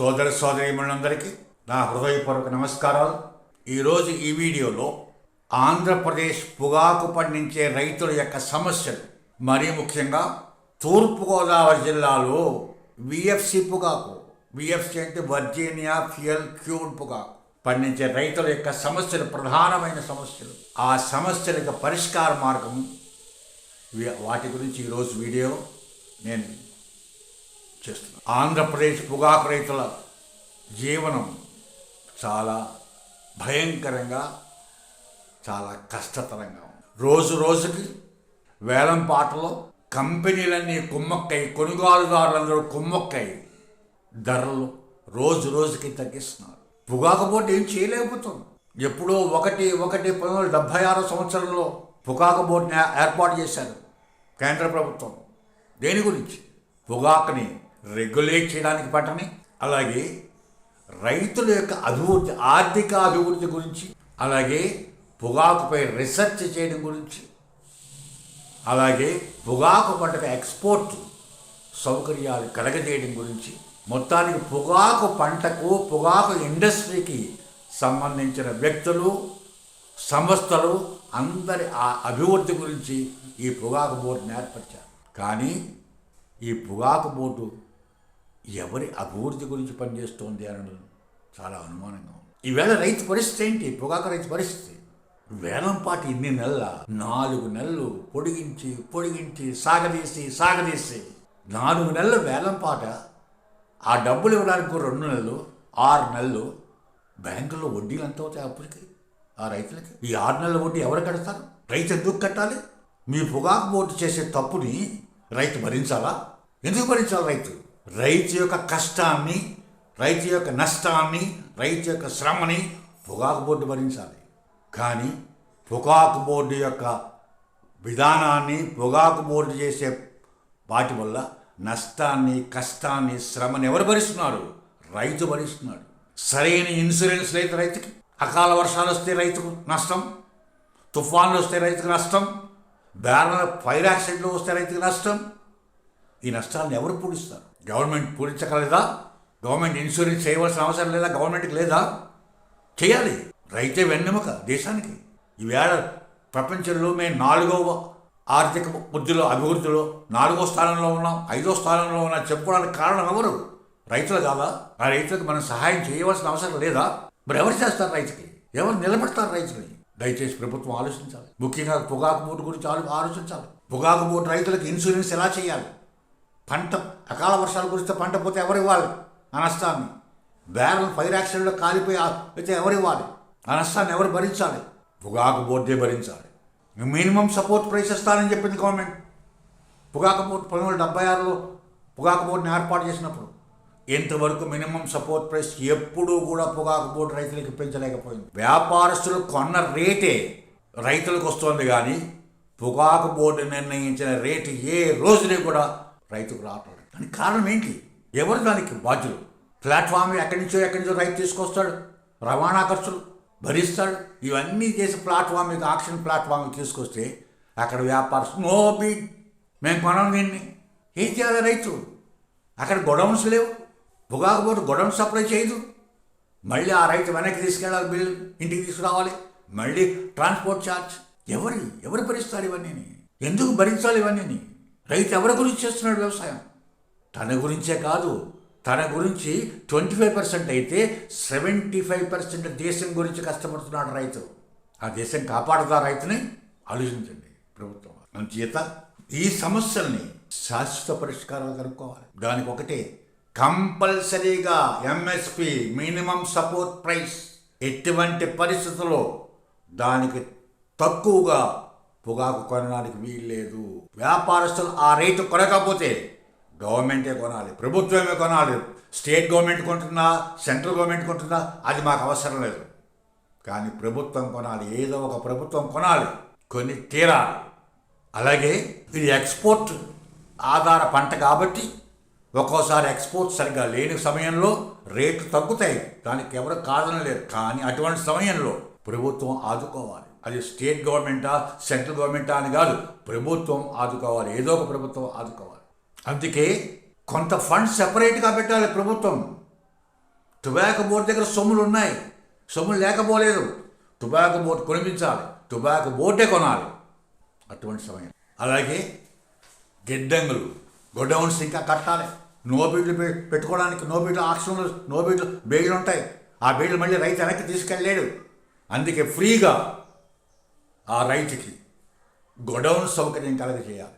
సోదర సోదరీమణులందరికీ నా హృదయపూర్వక నమస్కారాలు. ఈరోజు ఈ వీడియోలో ఆంధ్రప్రదేశ్ పొగాకు పండించే రైతుల యొక్క సమస్యలు, మరీ ముఖ్యంగా తూర్పుగోదావరి జిల్లాలో విఎఫ్సి పొగాకు, విఎఫ్సి అంటే వర్జీనియా ఫ్యూయల్ క్యూడ్ పొగాకు పండించే రైతుల యొక్క సమస్యలు, ప్రధానమైన సమస్యలు, ఆ సమస్యలకు పరిష్కార మార్గం, వాటి గురించి ఈరోజు వీడియో నేను చేస్తున్నాను. ఆంధ్రప్రదేశ్ పొగాకు రైతుల జీవనం చాలా భయంకరంగా, చాలా కష్టతరంగా ఉంది. రోజు రోజుకి వేలం పాటలో కంపెనీలన్నీ కుమ్మక్కై, కొనుగోలుదారులందరూ కుమ్మక్కై ధరలు రోజు రోజుకి తగ్గిస్తున్నారు. పొగాకు బోర్డు ఏం చేయలేకపోతుంది. ఎప్పుడో 1976 సంవత్సరంలో పొగాకు బోర్డుని ఏర్పాటు చేశారు కేంద్ర ప్రభుత్వం. దేని గురించి? పొగాకుని రెగ్యులేట్ చేయడానికి పట్టని, అలాగే రైతుల యొక్క అభివృద్ధి, ఆర్థిక అభివృద్ధి గురించి, అలాగే పొగాకుపై రీసెర్చ్ చేయడం గురించి, అలాగే పొగాకు పంటకు ఎక్స్పోర్ట్ సౌకర్యాలు కలగజేయడం గురించి, మొత్తానికి పొగాకు పంటకు, పొగాకు ఇండస్ట్రీకి సంబంధించిన వ్యక్తులు, సంస్థలు అందరి ఆ అభివృద్ధి గురించి ఈ పొగాకు బోర్డుని ఏర్పరిచారు. కానీ ఈ పొగాకు బోర్డు ఎవరి అభివృద్ధి గురించి పనిచేస్తోంది అనడం చాలా అనుమానంగా ఉంది. ఈవేళ రైతు పరిస్థితి ఏంటి? పొగాకు రైతు పరిస్థితి వేలం పాట ఇన్ని నెలల 4 నెలలు పొడిగించి సాగదీసి 4 నెలల వేలం పాట. ఆ డబ్బులు ఇవ్వడానికి 2 నెలలు, 6 నెలలు బ్యాంకుల్లో వడ్డీలు ఎంత అవుతాయి అప్పటికి ఆ రైతులకి? ఈ 6 నెలల వడ్డీ ఎవరు కడతారు? రైతు ఎందుకు కట్టాలి? మీ పొగాకు బోర్డు చేసే తప్పుని రైతు భరించాలా? ఎందుకు భరించాలి? రైతు యొక్క కష్టాన్ని, రైతు యొక్క నష్టాన్ని, రైతు యొక్క శ్రమని పొగాకు బోర్డు భరించాలి. కానీ పొగాకు బోర్డు యొక్క విధానాన్ని, పొగాకు బోర్డు చేసే వాటి వల్ల నష్టాన్ని, కష్టాన్ని, శ్రమని ఎవరు భరిస్తున్నారు? రైతు భరిస్తున్నాడు. సరైన ఇన్సూరెన్స్ లేదు రైతుకి. అకాల వర్షాలు వస్తే రైతుకు నష్టం, తుఫాన్లు వస్తే రైతుకు నష్టం, ఫైర్ యాక్సిడెంట్లు వస్తే రైతుకు నష్టం. ఈ నష్టాలను ఎవరు పూడిస్తారు? గవర్నమెంట్ పూడించగలదా? గవర్నమెంట్ ఇన్సూరెన్స్ చేయవలసిన అవసరం లేదా? గవర్నమెంట్కి లేదా? చేయాలి. రైతే వెన్నెముక దేశానికి. ఈవేళ ప్రపంచంలో మేము 4వ ఆర్థిక వృద్ధిలో, అభివృద్ధిలో 4వ స్థానంలో ఉన్నాం, 5వ స్థానంలో ఉన్నాం చెప్పుకోవడానికి కారణం ఎవరు? రైతులు కాదా? ఆ రైతులకు మనం సహాయం చేయవలసిన అవసరం లేదా? మరి ఎవరు చేస్తారు రైతుకి? ఎవరు నిలబెడతారు రైతుని? దయచేసి ప్రభుత్వం ఆలోచించాలి. ముఖ్యంగా పొగాకు బోర్డు గురించి ఆలోచించాలి. పొగాకు బోర్డు రైతులకు ఇన్సూరెన్స్ ఎలా చేయాలి? పంట అకాల వర్షాలు కురిస్తే పంట పోతే ఎవరు ఇవ్వాలి ఆ నష్టాన్ని? ఫైర్ యాక్సిడెంట్లో కాలిపోయి అయితే ఎవరు ఇవ్వాలి? ఆ నష్టాన్ని ఎవరు భరించాలి? పొగాకు బోర్డే భరించాలి. మినిమం సపోర్ట్ ప్రైస్ ఇస్తానని చెప్పింది గవర్నమెంట్. పొగాకు బోర్డు 1976లో పొగాకు బోర్డుని ఏర్పాటు చేసినప్పుడు ఇంతవరకు మినిమం సపోర్ట్ ప్రైస్ ఎప్పుడూ కూడా పొగాకు బోర్డు రైతులకు పెంచలేకపోయింది. వ్యాపారస్తులు కొన్న రేటే రైతులకు వస్తుంది, కానీ పొగాకు బోర్డు నిర్ణయించిన రేటు ఏ రోజునే కూడా రైతుకు రావట్లేదు. దానికి కారణం ఏంటి? ఎవరు దానికి బాధ్యులు? ప్లాట్ఫామ్ ఎక్కడి నుంచో రైతు తీసుకొస్తాడు, రవాణా ఖర్చులు భరిస్తాడు. ఇవన్నీ చేసి ప్లాట్ఫామ్ మీద, ఆక్షన్ ప్లాట్ఫామ్ తీసుకొస్తే అక్కడ వ్యాపారస్తులు నో బీడ్, మేము కొనం దీన్ని. ఏం చేయాలి రైతు? అక్కడ గొడౌన్స్ లేవు, పొగాకు బోర్డు గొడౌన్ సప్లై చేయదు. మళ్ళీ ఆ రైతు వెనక్కి తీసుకెళ్ళాలి, బిల్లు ఇంటికి తీసుకురావాలి, మళ్ళీ ట్రాన్స్పోర్ట్ ఛార్జ్. ఎవరు భరిస్తాడు ఇవన్నీ? ఎందుకు భరించాలి ఇవన్నీ? రైతు ఎవరి గురించి చేస్తున్నాడు వ్యవసాయం? తన గురించే కాదు, తన గురించి 25% అయితే 75% దేశం గురించి కష్టపడుతున్నాడు రైతు. ఆ దేశం కాపాడుతా రైతుని? ఆలోచించండి ప్రభుత్వం. అందుచేత ఈ సమస్యల్ని శాశ్వత పరిష్కారాలు కనుక్కోవాలి. దానికి ఒకటే, కంపల్సరీగా ఎంఎస్పి, మినిమం సపోర్ట్ ప్రైస్. ఎటువంటి పరిస్థితుల్లో దానికి తక్కువగా పొగాకు కొనడానికి వీల్లేదు. వ్యాపారస్తులు ఆ రేటు కొనకపోతే గవర్నమెంటే కొనాలి, ప్రభుత్వమే కొనాలి. స్టేట్ గవర్నమెంట్ కొంటుందా, సెంట్రల్ గవర్నమెంట్ కొంటుందా, అది మాకు అవసరం లేదు. కానీ ప్రభుత్వం కొనాలి, ఏదో ఒక ప్రభుత్వం కొనాలి, కొని తీరాలి. అలాగే ఇది ఎక్స్పోర్ట్ ఆధార పంట కాబట్టి ఒక్కోసారి ఎక్స్పోర్ట్ సరిగ్గా లేని సమయంలో రేట్లు తగ్గుతాయి, దానికి ఎవరు కాదనలేరు. కానీ అటువంటి సమయంలో ప్రభుత్వం ఆదుకోవాలి. అది స్టేట్ గవర్నమెంటా, సెంట్రల్ గవర్నమెంటా అని కాదు, ప్రభుత్వం ఆదుకోవాలి, ఏదో ఒక ప్రభుత్వం ఆదుకోవాలి. అందుకే కొంత ఫండ్ సెపరేట్గా పెట్టాలి ప్రభుత్వం. టొబాకో బోర్డు దగ్గర సొమ్ములు ఉన్నాయి, సొమ్ములు లేకపోలేదు. టొబాకో బోర్డు కొనిపించాలి, టొబాకో బోర్డే కొనాలి అటువంటి సమయం. అలాగే గిడ్డంగులు, గొడౌన్స్ ఇంకా కట్టాలి. నోబీడ్లు పెట్టుకోవడానికి నోబీడ్లు ఆక్షన్లు, నోబీడ్లు బేళ్ళు ఉంటాయి. ఆ బేళ్ళు మళ్ళీ రైతు వెనక్కి తీసుకెళ్ళలేడు. అందుకే ఫ్రీగా ఆ రైతుకి గొడౌన్ సౌకర్యం కలగజేయాలి.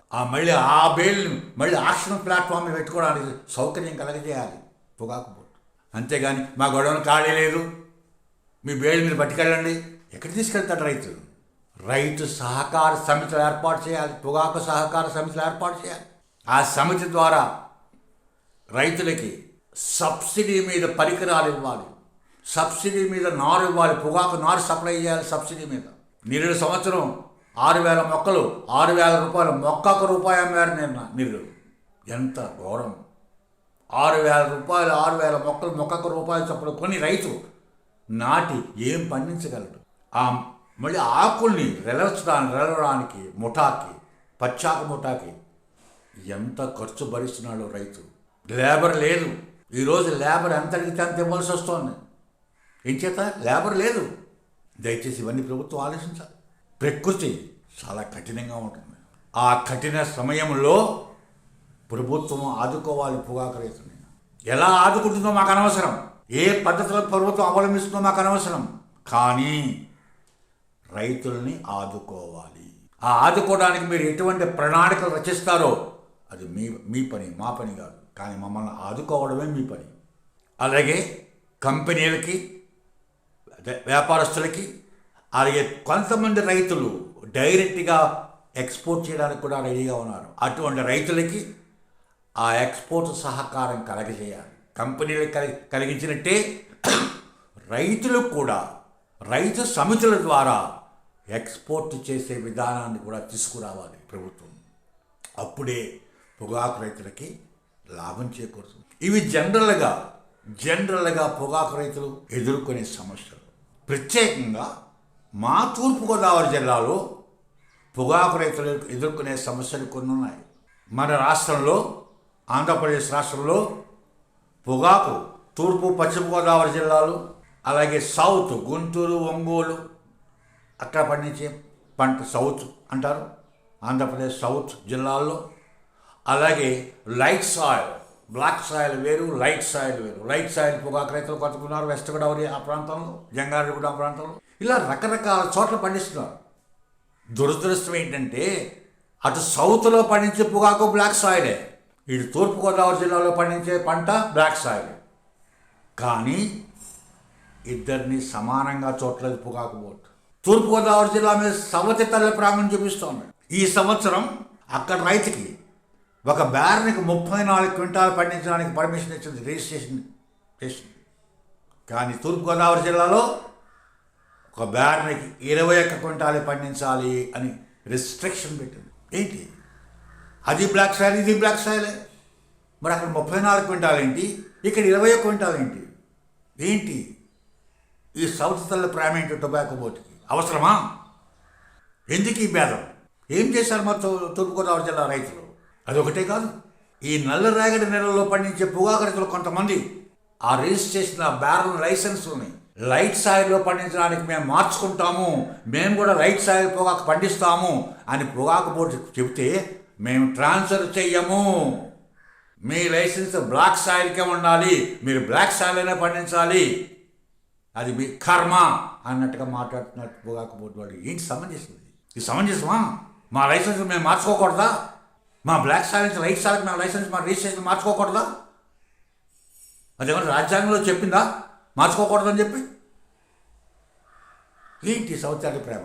ఆ బేల్ని మళ్ళీ ఆక్షన్ ప్లాట్ఫామ్ పెట్టుకోవడానికి సౌకర్యం కలగజేయాలి పొగాకు బోర్డు. అంతేగాని మా గొడౌన్ ఖాళీ లేదు, మీ బేళ్ళు మీరు పట్టుకెళ్ళండి, ఎక్కడికి తీసుకెళ్తాడు రైతు? రైతు సహకార సమితులు ఏర్పాటు చేయాలి, పొగాకు సహకార సమితులు ఏర్పాటు చేయాలి. ఆ సమితి ద్వారా రైతులకి సబ్సిడీ మీద పరికరాలు ఇవ్వాలి, సబ్సిడీ మీద నారు ఇవ్వాలి, పొగాకు నారు సప్లై చేయాలి సబ్సిడీ మీద. నిరుడు సంవత్సరం 6,000 మొక్కలు, 6,000 రూపాయలు, మొక్కకు రూపాయి అమ్మారు నిరుడు. ఎంత ఘోరం! 6,000 రూపాయలు, 6,000 మొక్కలు మొక్కకు రూపాయలు చొప్పున కొని రైతు నాటి ఏం పండించగలడు? మళ్ళీ ఆకుల్ని రెలవడానికి ముఠాకి, పచ్చాకు ముఠాకి ఎంత ఖర్చు భరిస్తున్నాడు రైతు. లేబర్ లేదు. ఈరోజు లేబర్ ఎంత అడిగితే అంత ఇవ్వాల్సి వస్తుంది. ఏం చేత? లేబర్ లేదు. దయచేసి ఇవన్నీ ప్రభుత్వం ఆలోచించాలి. ప్రకృతి చాలా కఠినంగా ఉంటుంది. ఆ కఠిన సమయంలో ప్రభుత్వం ఆదుకోవాలి పొగాకు రైతుని. ఎలా ఆదుకుంటుందో మాకు అనవసరం, ఏ పద్ధతిలో ప్రభుత్వం అవలంబిస్తుందో మాకు అనవసరం, కానీ రైతుల్ని ఆదుకోవాలి. ఆ ఆదుకోవడానికి మీరు ఎటువంటి ప్రణాళికలు రచిస్తారో అది మీ పని, మా పని కాదు. కానీ మమ్మల్ని ఆదుకోవడమే మీ పని. అలాగే కంపెనీలకి, వ్యాపారస్తులకి, అలాగే కొంతమంది రైతులు డైరెక్ట్గా ఎక్స్పోర్ట్ చేయడానికి కూడా రెడీగా ఉన్నారు. అటువంటి రైతులకి ఆ ఎక్స్పోర్ట్ సహకారం కలగజేయాలి. కంపెనీలకు కలిగించినట్టే రైతులు కూడా రైతు సమితుల ద్వారా ఎక్స్పోర్ట్ చేసే విధానాన్ని కూడా తీసుకురావాలి ప్రభుత్వం. అప్పుడే పొగాకు రైతులకి లాభం చేకూరుతుంది. ఇవి జనరల్గా పొగాకు రైతులు ఎదుర్కొనే సమస్యలు. ప్రత్యేకంగా మా తూర్పుగోదావరి జిల్లాలో పొగాకు రైతులు ఎదుర్కొనే సమస్యలు కొన్ని ఉన్నాయి. మన రాష్ట్రంలో, ఆంధ్రప్రదేశ్ రాష్ట్రంలో పొగాకు తూర్పు, పశ్చిమ గోదావరి జిల్లాలు, అలాగే సౌత్, గుంటూరు, ఒంగోలు అక్కడ పండించే పంట సౌత్ అంటారు, ఆంధ్రప్రదేశ్ సౌత్ జిల్లాల్లో. అలాగే లైట్ సాయిల్, బ్లాక్ సాయిల్ వేరు, లైట్ సాయిల్ వేరు. లైట్ సాయిల్ పొగాకు రైతులు కొట్టుకున్నారు వెస్ట్ గోదావరి ఆ ప్రాంతంలో, జంగారెడ్డిగూడ ఆ ప్రాంతంలో, ఇలా రకరకాల చోట్ల పండిస్తున్నారు. దురదృష్టం ఏంటంటే అటు సౌత్లో పండించే పొగాకు బ్లాక్ సాయిలే, ఇటు తూర్పుగోదావరి జిల్లాలో పండించే పంట బ్లాక్ సాయిల్. కానీ ఇద్దరిని సమానంగా చూడలేదు పొగాకు బోర్డు. తూర్పుగోదావరి జిల్లా మీద సవతి తల్లి ప్రాంగణం చూపిస్తోంది. ఈ సంవత్సరం అక్కడ రైతుకి ఒక బ్యారెన్కి 34 క్వింటాలు పండించడానికి పర్మిషన్ ఇచ్చింది, రిజిస్ట్రేషన్ చేసింది. కానీ తూర్పుగోదావరి జిల్లాలో ఒక బ్యారెన్కి 21 క్వింటాలు పండించాలి అని రిస్ట్రిక్షన్ పెట్టింది. ఏంటి అది? బ్లాక్ సాయిల్, ఇది బ్లాక్ సాయిలే. మరి అక్కడ 34 క్వింటాలు ఏంటి, ఇక్కడ 21 క్వింటాలు ఏంటి? ఏంటి ఈ సౌత్ తల్లి ప్రేమ ఏంటి టొబాకో బోర్డుకి? అవసరమా? ఎందుకు ఈ భేదం? ఏం చేశారు మరి తూర్పుగోదావరి జిల్లా రైతులు? అదొకటే కాదు, ఈ నల్ల రేగడి నెలల్లో పండించే పొగాకు రైతులు కొంతమంది ఆ రిజిస్ట్రేషన్, ఆ బ్యారల్ లైసెన్స్ని లైట్ సాయిల్లో పండించడానికి మేము మార్చుకుంటాము, మేము కూడా లైట్ సాయిల్ పొగాకు పండిస్తాము అని పొగాకు బోర్డు చెబితే మేము ట్రాన్స్ఫర్ చెయ్యము, మీ లైసెన్స్ బ్లాక్ సాయిల్కే ఉండాలి, మీరు బ్లాక్ సాయిల్ అయినా పండించాలి, అది మీ కర్మ అన్నట్టుగా మాట్లాడుతున్నట్టు పొగాకు బోర్డు వాళ్ళు. ఏంటి సమంజసం? ఇది సమంజసమా? మా లైసెన్స్ మేము మార్చుకోకూడదా? మా బ్లాక్ సాయిల్ నుంచి లైట్ సాయిల్కి మేము లైసెన్స్, మా రిజిస్ట్రేషన్ మార్చుకోకూడదా? అదేమన్నా రాజ్యాంగంలో చెప్పిందా మార్చుకోకూడదని చెప్పి? ఏంటి సౌత్ ప్రేమ?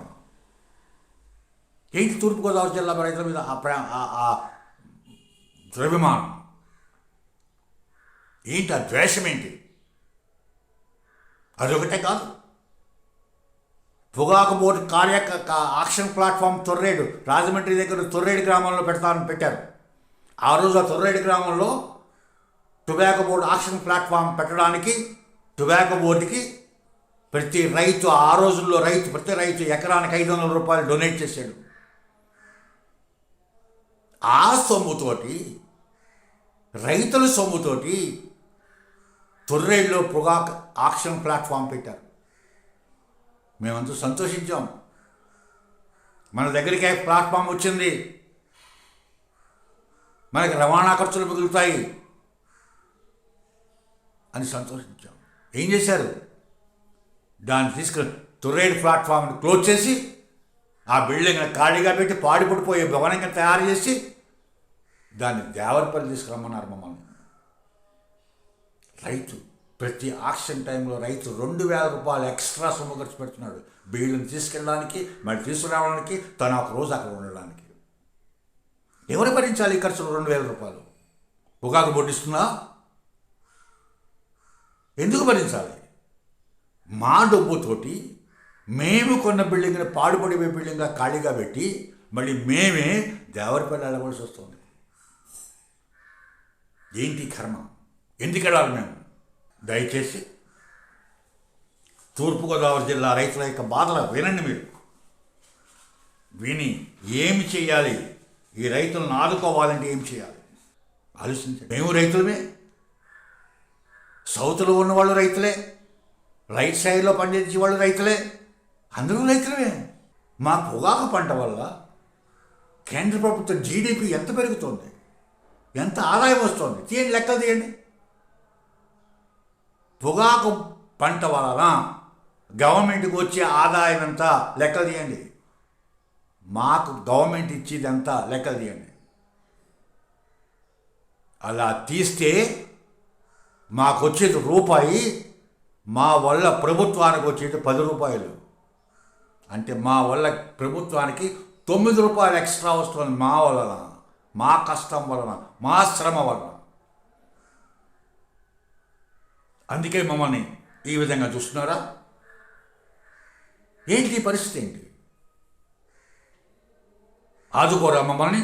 ఏంటి తూర్పుగోదావరి జిల్లా రైతుల మీద ఆ ద్రవ్యమానం ఏంటి? ఆ ద్వేషం ఏంటి? అదొకటే కాదు, పొగాకు board auction platform Torredu, Rajahmundry దగ్గర తొర్రేడు గ్రామంలో పెట్టారు. ఆ రోజు ఆ తొర్రేడు గ్రామంలో టొబాకో బోర్డు ఆక్షన్ ప్లాట్ఫామ్ పెట్టడానికి టొబాకో బోర్డుకి ప్రతి రైతు, ఆ రోజుల్లో ప్రతి రైతు ఎకరానికి 500 రూపాయలు డొనేట్ చేశాడు. ఆ సొమ్ముతోటి, రైతుల సొమ్ముతోటి తొర్రేడులో పొగాకు ఆక్షన్ ప్లాట్ఫామ్ పెట్టారు. మేమంతా సంతోషించాం. మన దగ్గరికే ప్లాట్ఫామ్ వచ్చింది, మనకి రవాణా ఖర్చులు మిగులుతాయి అని సంతోషించాం. ఏం చేశారు? దాన్ని తీసుకుని తొర్రేడు ప్లాట్ఫామ్ని క్లోజ్ చేసి ఆ బిల్డింగ్ ఖాళీగా పెట్టి పాడిపడిపోయే భవనంగా తయారు చేసి దాన్ని దేవరపల్లి తీసుకురమ్మన్నారు మమ్మల్ని. రైతు ప్రతి ఆక్షన్ టైంలో రైతు 2,000 రూపాయలు ఎక్స్ట్రా సొమ్ము ఖర్చు పెడుతున్నాడు బిల్డింగ్ తీసుకెళ్ళడానికి, మరి తీసుకురావడానికి, తను ఒక రోజు అక్కడ ఉండడానికి. ఎవరు భరించాలి ఈ ఖర్చులు? 2,000 రూపాయలు పొగాకు బొడ్డిస్తున్నా ఎందుకు భరించాలి? మా డబ్బుతోటి మేము కొన్న బిల్డింగ్ని పాడుపడిపోయే బిల్డింగ్గా ఖాళీగా పెట్టి మళ్ళీ మేమే దేవరపల్లి వెళ్ళవలసి వస్తుంది. ఏంటి కర్మ? ఎందుకు వెళ్ళాలి మేము? దయచేసి తూర్పుగోదావరి జిల్లా రైతుల యొక్క బాధలు వినండి. మీరు విని ఏమి చేయాలి, ఈ రైతులను ఆదుకోవాలంటే ఏం చేయాలి ఆలోచించండి. మేము రైతులమే, సౌత్లో ఉన్నవాళ్ళు రైతులే, రైట్ సైడ్లో పండించే వాళ్ళు రైతులే, అందరూ రైతులమే. మా పొగాకు పంట వల్ల కేంద్ర ప్రభుత్వ జీడిపి ఎంత పెరుగుతోంది, ఎంత ఆదాయం వస్తుంది తీయండి, లెక్కలు తీయండి. పొగాకు పంట వలన గవర్నమెంట్కి వచ్చే ఆదాయం ఎంత లెక్కలు తీయండి, మాకు గవర్నమెంట్ ఇచ్చేది ఎంత లెక్కలు తీయండి. అలా తీస్తే మాకు వచ్చేది రూపాయి, మా వల్ల ప్రభుత్వానికి వచ్చేది 10 రూపాయలు. అంటే మా వల్ల ప్రభుత్వానికి 9 రూపాయలు ఎక్స్ట్రా వస్తుంది. మా వలన, మా కష్టం వలన, మా శ్రమ వలన. అందుకే మమ్మల్ని ఈ విధంగా చూస్తున్నారా? ఏంటి పరిస్థితి? ఏంటి? ఆదుకోరా మమ్మల్ని?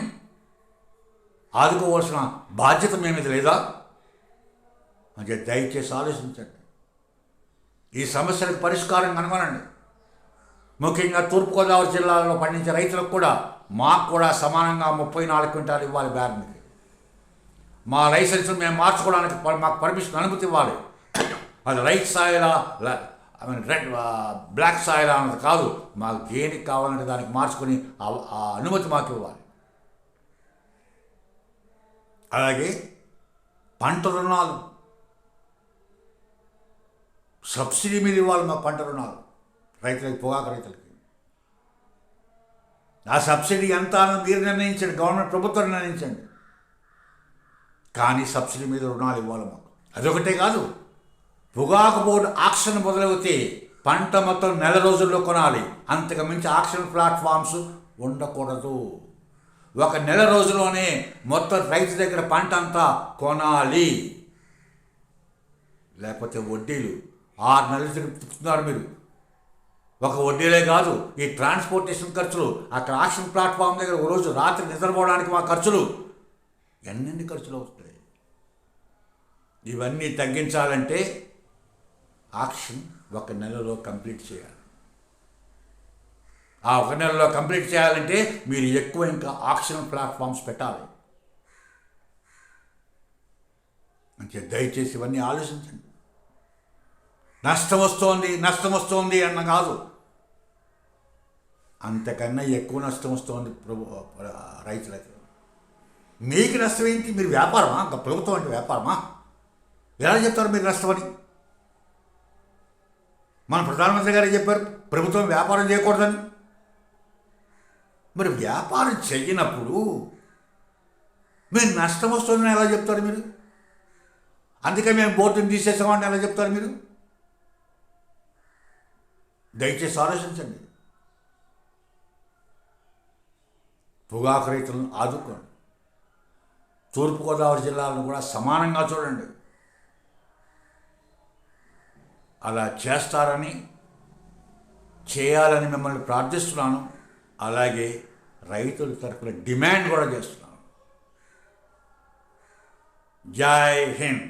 ఆదుకోవాల్సిన బాధ్యత మేమీద లేదా? అంటే దయచేసి ఆలోచించండి. ఈ సమస్యలకు పరిష్కారం కనుగొనండి. ముఖ్యంగా తూర్పుగోదావరి జిల్లాలో పండించే రైతులకు కూడా మాకు కూడా సమానంగా 34 క్వింటాలు ఇవ్వాలి బ్యారెన్కి. మా లైసెన్స్ మేము మార్చుకోవడానికి మాకు పర్మిషన్, అనుమతి ఇవ్వాలి. అది రైట్ సాయిలా, రెడ్ బ్లాక్ సాయిలా అన్నది కాదు. మాకు దేనికి కావాలంటే దానికి మార్చుకొని ఆ అనుమతి మాకు ఇవ్వాలి. అలాగే పంట రుణాలు సబ్సిడీ మీద ఇవ్వాలి. మా పంట రుణాలు రైతులకి, పొగాకు రైతులకి. ఆ సబ్సిడీ ఎంత అని మీరు నిర్ణయించండి, గవర్నమెంట్ ప్రభుత్వం నిర్ణయించండి. కానీ సబ్సిడీ మీద రుణాలు ఇవ్వాలి మాకు. అదొకటే కాదు, పొగాకు బోర్డు ఆక్షన్ మొదలవుతే పంట మొత్తం 4 రోజుల్లో కొనాలి. అంతకు మించి ఆక్షన్ ప్లాట్ఫామ్స్ ఉండకూడదు. 1 నెల రోజుల్లోనే మొత్తం రైతు దగ్గర పంట అంతా కొనాలి. లేకపోతే వడ్డీలు 6 నెలలు తిప్పుతున్నారు మీరు. ఒక వడ్డీలే కాదు, ఈ ట్రాన్స్పోర్టేషన్ ఖర్చులు, అక్కడ ఆక్షన్ ప్లాట్ఫామ్ దగ్గర ఒక రోజు రాత్రి నిద్రపోవడానికి మా ఖర్చులు, ఎన్నెన్ని ఖర్చులు వస్తాయి. ఇవన్నీ తగ్గించాలంటే ఆక్షన్ 1 నెలలో కంప్లీట్ చేయాలి. ఆ 1 నెలలో కంప్లీట్ చేయాలంటే మీరు ఎక్కువ ఇంకా ఆక్షన్ ప్లాట్ఫామ్స్ పెట్టాలి. అంటే దయచేసి ఇవన్నీ ఆలోచించండి. నష్టం వస్తోంది అన్న కాదు, అంతకన్నా ఎక్కువ నష్టం వస్తుంది రైతులకి. మీకు నష్టం ఏంటి? మీరు వ్యాపారమా? ప్రభుత్వం అంటే వ్యాపారమా? ఎలా చెప్తారు మీరు నష్టమని? మన ప్రధానమంత్రి గారే చెప్పారు ప్రభుత్వం వ్యాపారం చేయకూడదని. మరి వ్యాపారం చెయ్యనప్పుడు మీరు నష్టం వస్తుందని ఎలా చెప్తారు మీరు? అందుకే మేము బోర్డుని తీసేసామని ఎలా చెప్తారు మీరు? దయచేసి ఆలోచించండి. పొగాకు రైతులను ఆదుకోండి. తూర్పుగోదావరి జిల్లాలను కూడా సమానంగా చూడండి. అలా చేయాలని మిమ్మల్ని ప్రార్థిస్తున్నాను. అలాగే రైతుల తరఫున డిమాండ్ కూడా చేస్తున్నాను. జై హింద్.